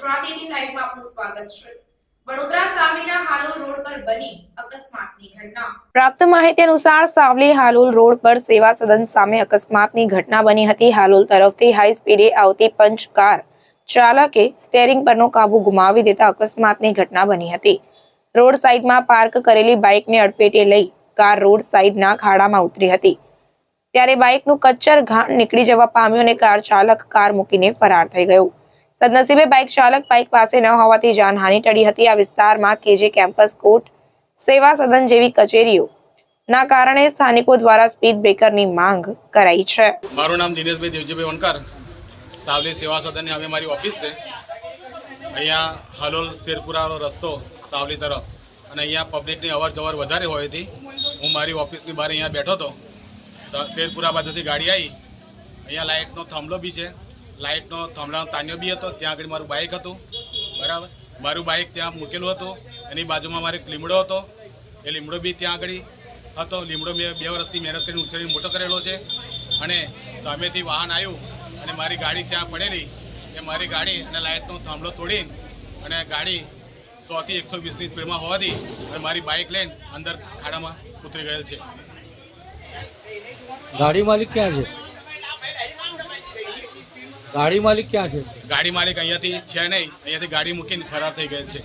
ગુજરાતી લાઈવમાં આપનું સ્વાગત છે। વડોદરા સાવલીના હાલોલ રોડ પર બની અકસ્માતની ઘટના। પ્રાપ્ત માહિતી અનુસાર સાવલી હાલોલ રોડ પર સેવા સદન સામે અકસ્માતની ઘટના બની હતી। હાલોલ તરફથી હાઈ સ્પીડે આવતી પંચ કાર ચાલકે સ્ટીયરિંગ પરનો કાબુ ગુમાવી દેતા અકસ્માતની ઘટના બની હતી। રોડ સાઈડમાં પાર્ક કરેલી બાઇકને અડફેટે લઈ કાર રોડ સાઈડના ખાડામાં ઉતરી હતી, ત્યારે બાઇકનું કચ્ચર ઘાણ નીકળી જવા પામ્યું અને કાર ચાલક કાર મૂકીને ફરાર થઈ ગયો। સદનસીબે બાઇક ચાલક બાઇક પાસે ન હોવાથી જાનહાનિ ટળી હતી। આ વિસ્તારમાં કેજે કેમ્પસ, કોર્ટ, સેવા સદન જેવી કચેરીઓના કારણે સ્થાનિકો દ્વારા સ્પીડ બ્રેકરની માંગ કરાઈ છે। મારું નામ દિનેશભાઈ દેવજીભાઈ વણકર, સાવલી સેવા સદનની હવે મારી ઓફિસ છે। અહીંયા હાલોલ શેરપુરાનો રસ્તો સાવલી તરફ અને અહીંયા પબ્લિકની અવર જવર વધારે હોવાથી હું મારી ઓફિસની બહાર અહીંયા બેઠો હતો। શેરપુરા બાજુથી ગાડી આવી, અહીંયા લાઇટનો થાંભલો બી છે, લાઇટનો થાંભલાનો તાન્યો બી હતો, ત્યાં આગળ મારું બાઇક હતું, બરાબર। મારું બાઇક ત્યાં મૂકેલું હતું, એની બાજુમાં મારો એક લીમડો હતો, એ લીમડો બી ત્યાં આગળ હતો। લીમડો મેં 2 વર્ષથી મહેનત કરીને ઉછેરીને મોટો કરેલો છે અને સામેથી વાહન આવ્યું અને મારી ગાડી ત્યાં પડેલી, એ મારી ગાડી અને લાઇટનો થાંભલો તોડીને અને ગાડી 100 થી 120ની સ્પીડમાં હોવાથી અને મારી બાઇક લઈને અંદર ખાડામાં ઉતરી ગયેલ છે। ગાડી માલિક ક્યાં છે? ગાડી માલિક ક્યાં છે? ગાડી માલિક અહીંયાથી છે નહીં, અહીંયાથી ગાડી મૂકીને ફરાર થઈ ગયેલ છે।